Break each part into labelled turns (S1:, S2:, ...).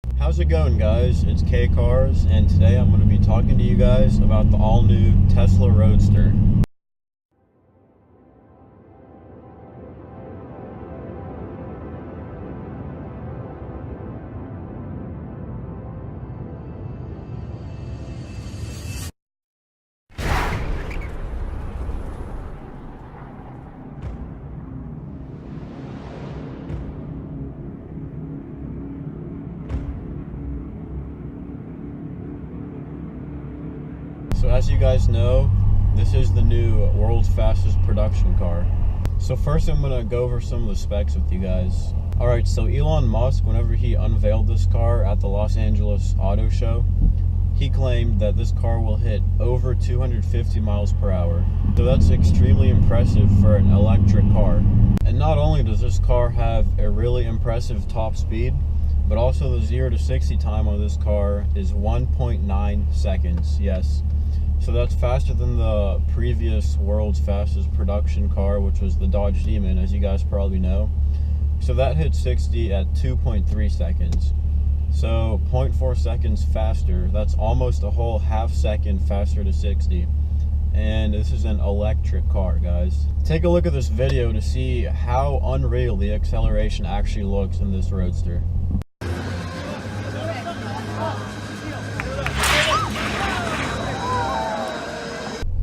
S1: How's it going, guys? It's K Cars, and today I'm going to be talking to you guys about the all-new Tesla Roadster. So as you guys know, this is the new world's fastest production car. So first I'm going to go over some of the specs with you guys. Alright, so Elon Musk, whenever he unveiled this car at the Los Angeles Auto Show, he claimed that this car will hit over 250 miles per hour. So that's extremely impressive for an electric car. And not only does this car have a really impressive top speed, but also the 0 to 60 time on this car is 1.9 seconds. Yes. So that's faster than the previous world's fastest production car, which was the Dodge Demon, as you guys probably know. So that hit 60 at 2.3 seconds. So 0.4 seconds faster. That's almost a whole half second faster to 60. And this is an electric car, guys. Take a look at this video to see how unreal the acceleration actually looks in this Roadster.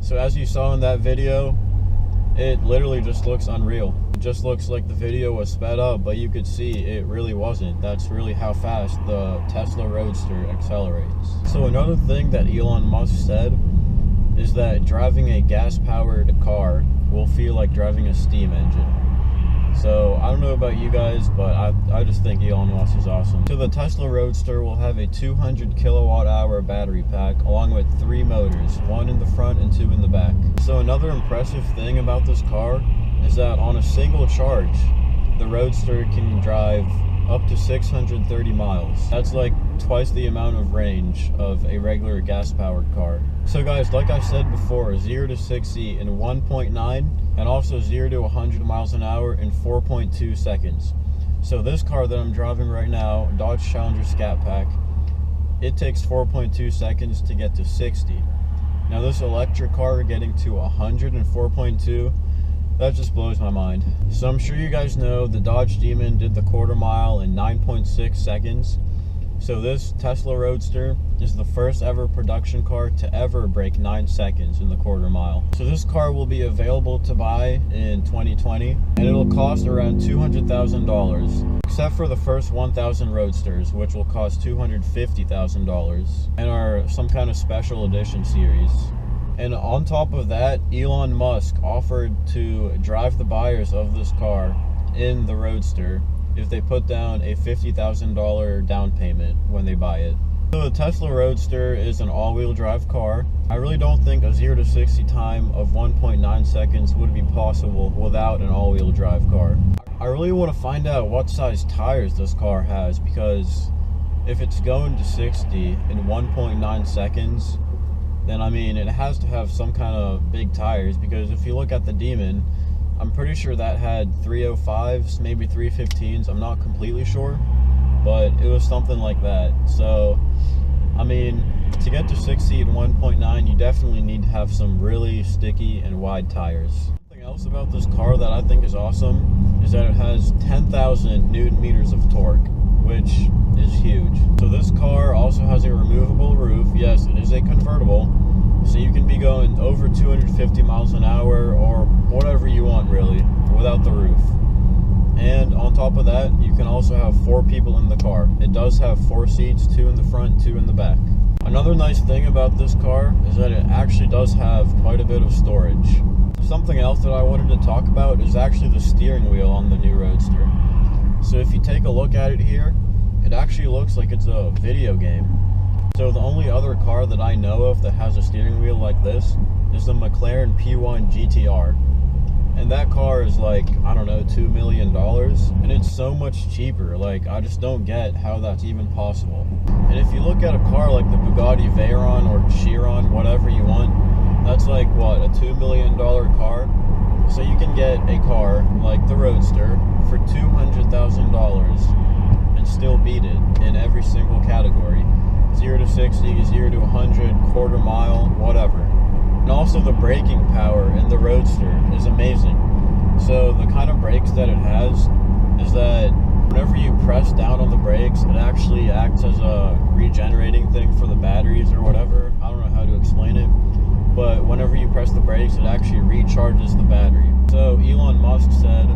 S1: So as you saw in that video, it literally just looks unreal. It just looks like the video was sped up, but you could see it really wasn't. That's really how fast the Tesla Roadster accelerates. So another thing that Elon Musk said is that driving a gas-powered car will feel like driving a steam engine. So I don't know about you guys, but I just think Elon Musk is awesome. So the Tesla Roadster will have a 200 kilowatt hour battery pack along with 3 motors, 1 in the front and 2 in the back. So another impressive thing about this car is that on a single charge, the Roadster can drive up to 630 miles. That's like twice the amount of range of a regular gas-powered car. So guys, like I said before, 0 to 60 in 1.9 and also 0 to 100 miles an hour in 4.2 seconds. So this car that I'm driving right now, Dodge Challenger Scat Pack, it takes 4.2 seconds to get to 60. Now this electric car getting to 100 in 4.2, that just blows my mind. So I'm sure you guys know the Dodge Demon did the quarter mile in 9.6 seconds. So this Tesla Roadster is the first ever production car to ever break 9 seconds in the quarter mile. So this car will be available to buy in 2020, and it'll cost around $200,000, except for the first 1,000 Roadsters, which will cost $250,000 and are some kind of special edition series. And on top of that, Elon Musk offered to drive the buyers of this car in the Roadster if they put down a $50,000 down payment when they buy it. So the Tesla Roadster is an all-wheel drive car. I really don't think a 0 to 60 time of 1.9 seconds would be possible without an all-wheel drive car. I really want to find out what size tires this car has, because if it's going to 60 in 1.9 seconds, then I mean it has to have some kind of big tires, because if you look at the Demon, I'm pretty sure that had 305s, maybe 315s, I'm not completely sure, but it was something like that. So, I mean, to get to 60 in 1.9, you definitely need to have some really sticky and wide tires. Something else about this car that I think is awesome is that it has 10,000 Newton meters of torque, which is huge. So this car also has a removable roof. Yes, it is a convertible, so you can be going over 250 miles an hour or whatever you want really without the roof. And on top of that, you can also have 4 people in the car. It does have 4 seats, 2 in the front, 2 in the back. Another nice thing about this car is that it actually does have quite a bit of storage. Something else that I wanted to talk about is actually the steering wheel on the new Roadster. So if you take a look at it here, it actually looks like it's a video game. So the only other car that I know of that has a steering wheel like this is the McLaren P1 GTR. And that car is like, I don't know, $2 million. And it's so much cheaper. Like, I just don't get how that's even possible. And if you look at a car like the Bugatti Veyron or Chiron, whatever you want, that's like, what, a $2 million car? So you can get a car like the Roadster for $200,000 and can still beat it in every single category. 0 to 60, 0 to 100, quarter mile, whatever. And also the braking power in the Roadster is amazing. So the kind of brakes that it has is that whenever you press down on the brakes, it actually acts as a regenerating thing for the batteries or whatever. I don't know how to explain it, but whenever you press the brakes, it actually recharges the battery. So Elon Musk said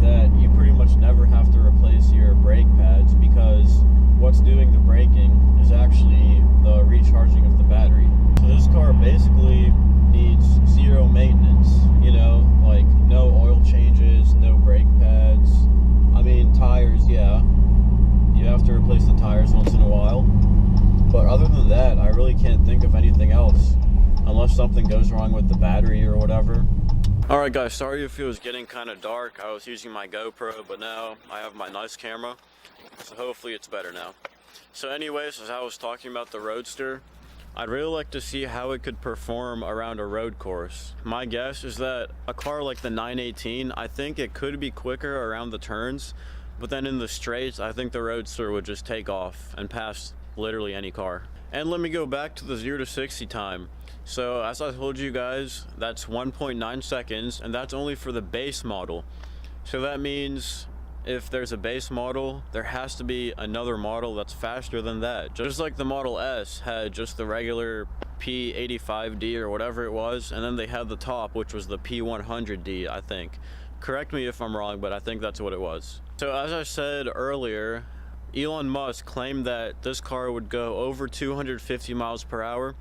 S1: that you pretty much never have to replace your brake pads because what's doing the braking is actually the recharging of the battery. So this car basically needs zero maintenance, you know, like no oil changes, no brake pads. I mean, tires, yeah, you have to replace the tires once in a while, but other than that, I really can't think of anything else unless something goes wrong with the battery or whatever. Alright guys, sorry if it was getting kind of dark. I was using my GoPro, but now I have my nice camera, so hopefully it's better now. So anyways, as I was talking about the Roadster, I'd really like to see how it could perform around a road course. My guess is that a car like the 918, I think it could be quicker around the turns, but then in the straights, I think the Roadster would just take off and pass literally any car. And let me go back to the 0 to 60 time. So as I told you guys, that's 1.9 seconds, and that's only for the base model. So that means if there's a base model, there has to be another model that's faster than that. Just like the Model S had just the regular P85D or whatever it was, and then they had the top, which was the P100D, I think. Correct me if I'm wrong, but I think that's what it was. So as I said earlier, Elon Musk claimed that this car would go over 250 miles per hour,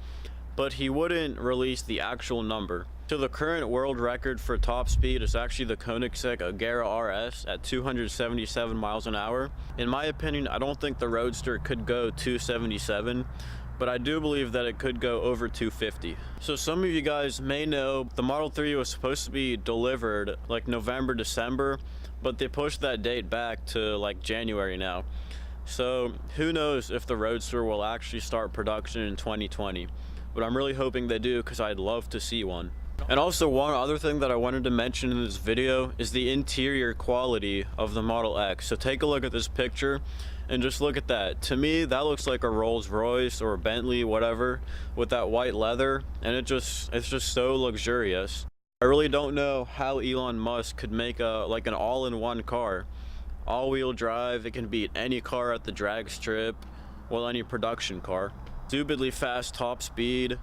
S1: but he wouldn't release the actual number. So the current world record for top speed is actually the Koenigsegg Agera RS at 277 miles an hour. In my opinion, I don't think the Roadster could go 277, but I do believe that it could go over 250. So some of you guys may know the Model 3 was supposed to be delivered like November, December, but they pushed that date back to like January now. So who knows if the Roadster will actually start production in 2020, but I'm really hoping they do because I'd love to see one. And also one other thing that I wanted to mention in this video is the interior quality of the Model X. So take a look at this picture and just look at that. To me, that looks like a Rolls Royce or a Bentley, whatever, with that white leather, and it's just so luxurious. I really don't know how Elon Musk could make like an all-in-one car. All-wheel drive, it can beat any car at the drag strip, well, any production car. Stupidly fast top speed,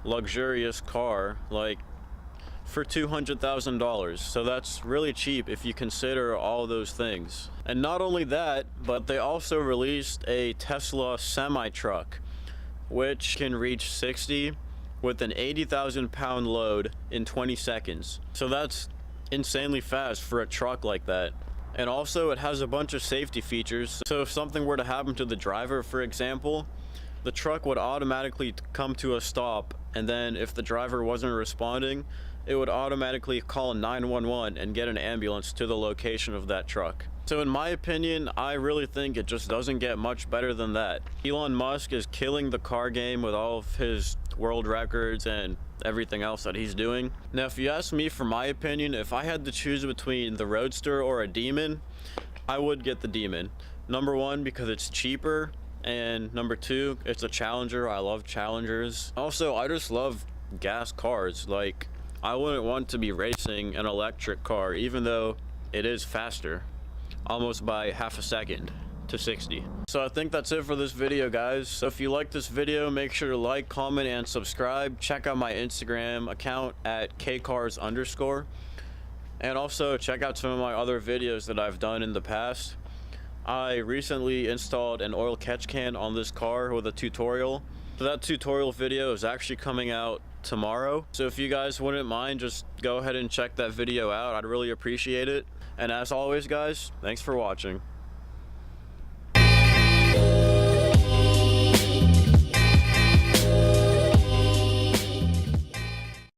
S1: luxurious car, like for $200,000. So that's really cheap if you consider all those things. And not only that, but they also released a Tesla semi-truck, which can reach 60 with an 80,000 pound load in 20 seconds. So that's insanely fast for a truck like that. And also it has a bunch of safety features. So if something were to happen to the driver, for example, the truck would automatically come to a stop, and then if the driver wasn't responding, it would automatically call 911 and get an ambulance to the location of that truck. So in my opinion, I really think it just doesn't get much better than that. Elon Musk is killing the car game with all of his world records and everything else that he's doing. Now, if you ask me for my opinion, if I had to choose between the Roadster or a Demon, I would get the Demon. Number one, because it's cheaper, and number two, it's a Challenger. I love Challengers. Also, I just love gas cars. Like, I wouldn't want to be racing an electric car, even though it is faster, almost by half a second to 60. So I think that's it for this video, guys. So if you like this video, make sure to like, comment, and subscribe. Check out my Instagram account at @kcars_, and also check out some of my other videos that I've done in the past. I recently installed an oil catch can on this car with a tutorial. So that tutorial video is actually coming out tomorrow. So if you guys wouldn't mind, just go ahead and check that video out. I'd really appreciate it. And as always, guys, thanks for watching.